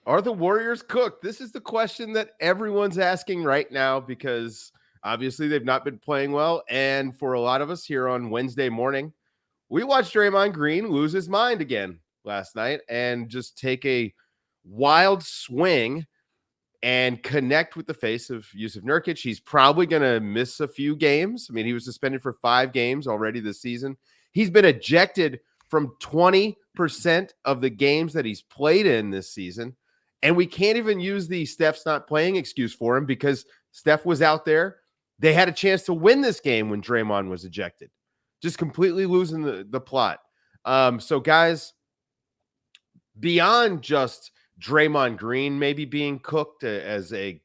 Are the Warriors cooked? This is the question that everyone's asking right now because obviously they've not been playing well. And for a lot of us here on Wednesday morning, we watched Draymond Green lose his mind again last night and just take a wild swing and connect with the face of Yusuf Nurkic. He's probably going to miss a few games. I mean, he was suspended for 5 games already this season. He's been ejected from 20% of the games that he's played in this season. And we can't even use the Steph's not playing excuse for him because Steph was out there. They had a chance to win this game when Draymond was ejected. Just completely losing the plot. So, guys, beyond just Draymond Green maybe being cooked as a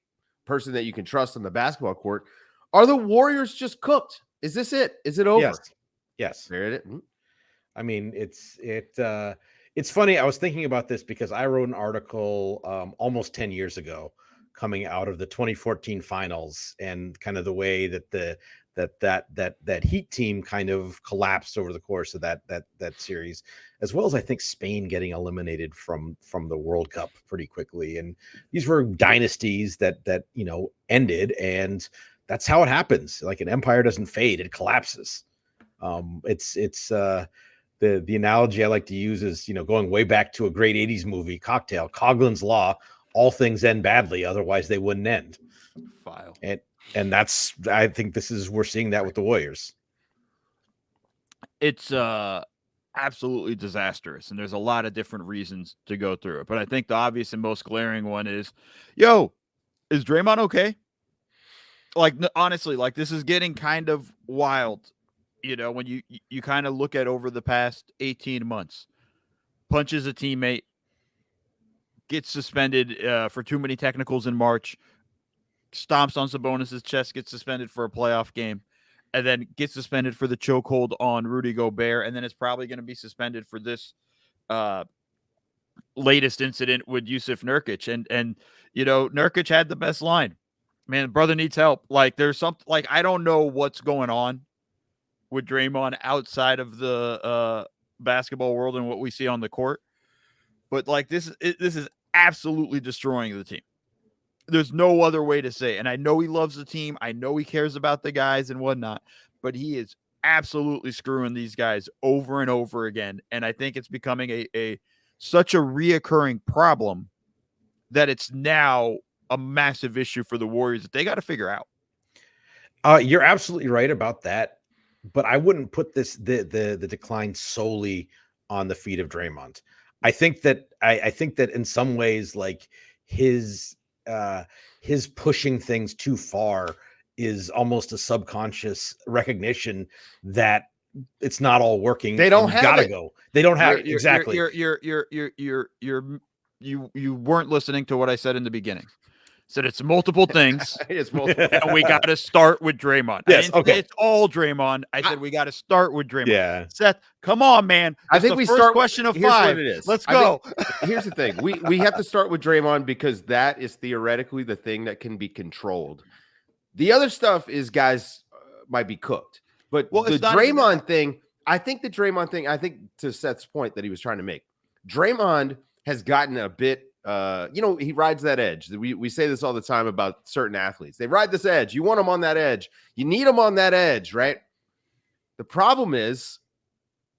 person that you can trust on the basketball court, are the Warriors just cooked? Is this it? Is it over? Yes. There it is. I mean, it's funny. I was thinking about this because I wrote an article almost 10 years ago coming out of the 2014 finals and kind of the way that that Heat team kind of collapsed over the course of that series, as well as I think Spain getting eliminated from the World Cup pretty quickly. And these were dynasties that ended, and that's how it happens. Like an empire doesn't fade, it collapses. The analogy I like to use is, going way back to a great 80s movie, Cocktail, Coughlin's Law, all things end badly, otherwise they wouldn't end. File. And that's, I think we're seeing that with the Warriors. It's absolutely disastrous, and there's a lot of different reasons to go through it. But I think the obvious and most glaring one is, is Draymond okay? Like, honestly, like, this is getting kind of wild. When you kind of look at over the past 18 months, punches a teammate, gets suspended for too many technicals in March, stomps on Sabonis' chest, gets suspended for a playoff game, and then gets suspended for the chokehold on Rudy Gobert, and then is probably going to be suspended for this latest incident with Yusuf Nurkic. And Nurkic had the best line. Man, brother needs help. Like, there's something, like, I don't know what's going on with Draymond outside of the basketball world and what we see on the court. But, like, this is absolutely destroying the team. There's no other way to say it. And I know he loves the team. I know he cares about the guys and whatnot, but he is absolutely screwing these guys over and over again. And I think it's becoming such a reoccurring problem that it's now a massive issue for the Warriors that they got to figure out. You're absolutely right about that. But I wouldn't put the decline solely on the feet of Draymond. I think that in some ways, like his pushing things too far is almost a subconscious recognition that it's not all working. They don't have gotta it. go. They don't have exactly. You weren't listening to what I said in the beginning. Said it's multiple things. It's multiple. And we got to start with Draymond. Yes, okay. It's all Draymond. I said we got to start with Draymond. Yeah. Seth, come on, man. I think we start. Question of here's 5. What it is. Let's go. Here's the thing. We have to start with Draymond because that is theoretically the thing that can be controlled. The other stuff is guys might be cooked. But the Draymond thing, I think to Seth's point that he was trying to make, Draymond has gotten a bit. He rides that edge. We say this all the time about certain athletes. They ride this edge. You want them on that edge. You need them on that edge, right? The problem is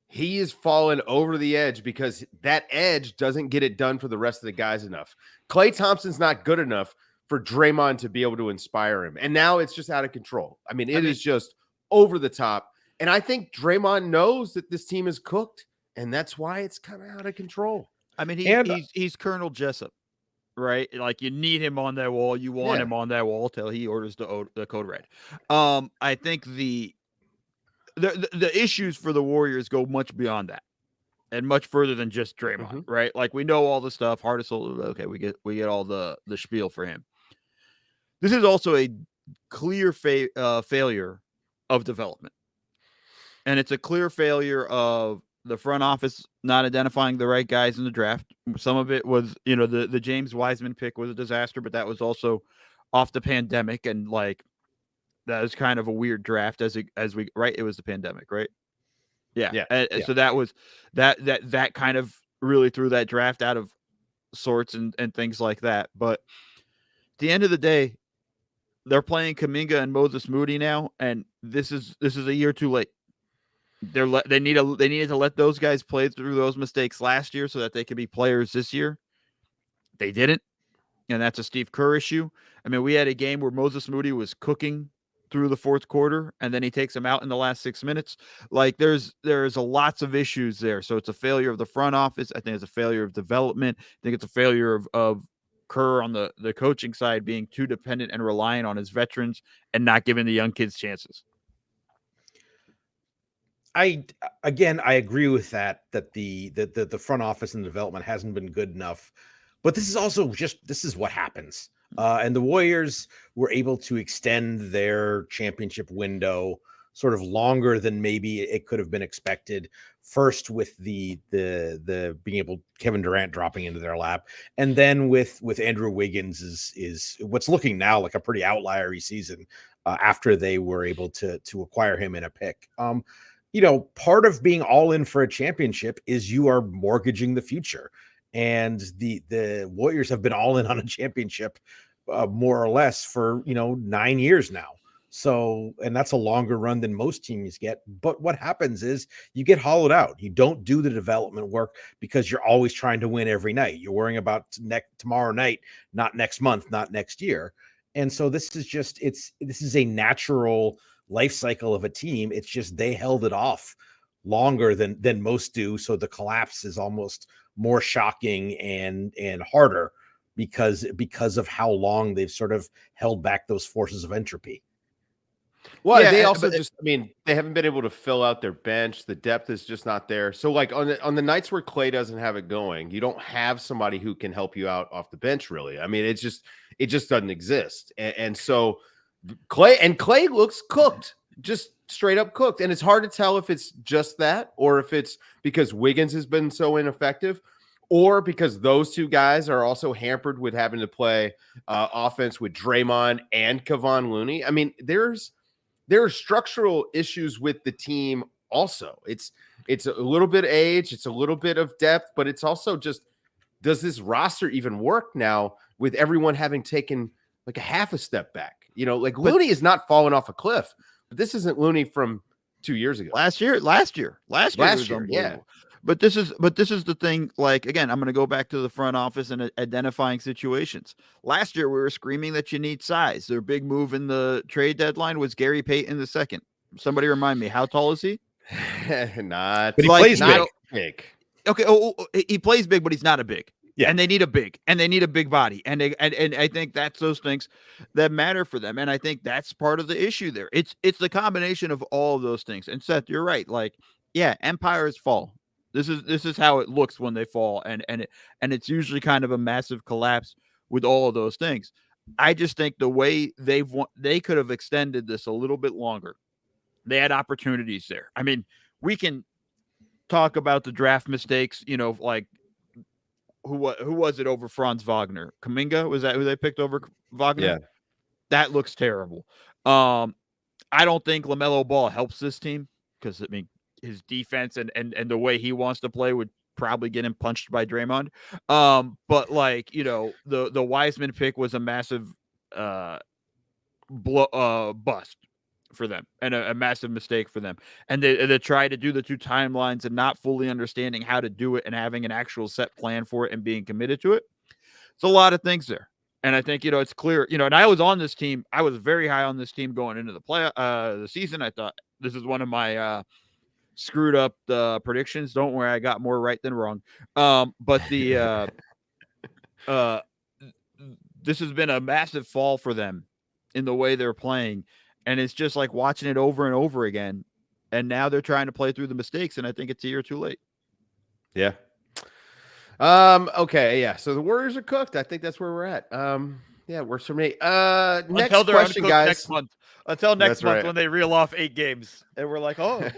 he is falling over the edge because that edge doesn't get it done for the rest of the guys enough. Klay Thompson's not good enough for Draymond to be able to inspire him. And now it's just out of control. I mean, it is just over the top. And I think Draymond knows that this team is cooked, and that's why it's kind of out of control. I mean, he's Colonel Jessup, right? Like, you need him on that wall. You want him on that wall till he orders the code red. I think the issues for the Warriors go much beyond that and much further than just Draymond, right? Like, we know all the stuff. Hardest, okay, we get all the spiel for him. This is also a clear failure of development, and it's a clear failure of the front office not identifying the right guys in the draft. Some of it was, the James Wiseman pick was a disaster, but that was also off the pandemic. And like, that was kind of a weird draft it was the pandemic, right? Yeah. So that was that kind of really threw that draft out of sorts and things like that. But at the end of the day, they're playing Kuminga and Moses Moody now, and this is a year too late. They needed to let those guys play through those mistakes last year so that they could be players this year. They didn't, and that's a Steve Kerr issue. I mean, we had a game where Moses Moody was cooking through the fourth quarter, and then he takes him out in the last 6 minutes. Like there's a lots of issues there. So it's a failure of the front office. I think it's a failure of development. I think it's a failure of Kerr on the coaching side being too dependent and reliant on his veterans and not giving the young kids chances. I agree with that the front office and development hasn't been good enough, but this is what happens. And the Warriors were able to extend their championship window sort of longer than maybe it could have been expected. First with the being able Kevin Durant dropping into their lap, and then with Andrew Wiggins is what's looking now like a pretty outliery season after they were able to acquire him in a pick. Part of being all in for a championship is you are mortgaging the future. And the Warriors have been all in on a championship more or less for 9 years now. So, and that's a longer run than most teams get. But what happens is you get hollowed out. You don't do the development work because you're always trying to win every night. You're worrying about tomorrow night, not next month, not next year. And so this is a natural life cycle of a team. It's just they held it off longer than most do. So the collapse is almost more shocking and harder because of how long they've sort of held back those forces of entropy. Well, yeah, they also they haven't been able to fill out their bench. The depth is just not there. So like on the nights where Clay doesn't have it going, you don't have somebody who can help you out off the bench, really. I mean, it just doesn't exist. And so Clay looks cooked, just straight up cooked. And it's hard to tell if it's just that or if it's because Wiggins has been so ineffective or because those two guys are also hampered with having to play offense with Draymond and Kevon Looney. I mean, there are structural issues with the team also. It's a little bit of age, it's a little bit of depth, but it's also just, does this roster even work now with everyone having taken like a half a step back? Looney is not falling off a cliff, but this isn't Looney from 2 years ago. Last year, yeah. But this is the thing. Like, again, I'm going to go back to the front office and identifying situations. Last year, we were screaming that you need size. Their big move in the trade deadline was Gary Payton II. Somebody remind me, how tall is he? Not, but he plays big. Okay, he plays big, but he's not a big. Yeah, and they need a big body, and I think that's those things that matter for them, and I think that's part of the issue there. It's the combination of all of those things. And Seth, you're right. Like, yeah, empires fall. This is how it looks when they fall, and it's usually kind of a massive collapse with all of those things. I just think the way they could have extended this a little bit longer. They had opportunities there. I mean, we can talk about the draft mistakes, like who was it over Franz Wagner? Kuminga, was that who they picked over Wagner? Yeah. That looks terrible. I don't think LaMelo Ball helps this team because, I mean, his defense and the way he wants to play would probably get him punched by Draymond. But like, the Wiseman pick was a massive bust for them and a massive mistake for them. And they try to do the two timelines and not fully understanding how to do it and having an actual set plan for it and being committed to it. It's a lot of things there. And I think, it's clear, and I was on this team. I was very high on this team going into the season. I thought this is one of my screwed up the predictions. Don't worry, I got more right than wrong. But the this has been a massive fall for them in the way they're playing, and it's just like watching it over and over again. And now they're trying to play through the mistakes, and I think it's a year too late. Yeah. Okay. Yeah. So the Warriors are cooked. I think that's where we're at. Yeah, works for me. Next question, guys. Next month. Until next month when they reel off 8 games, and we're like, oh.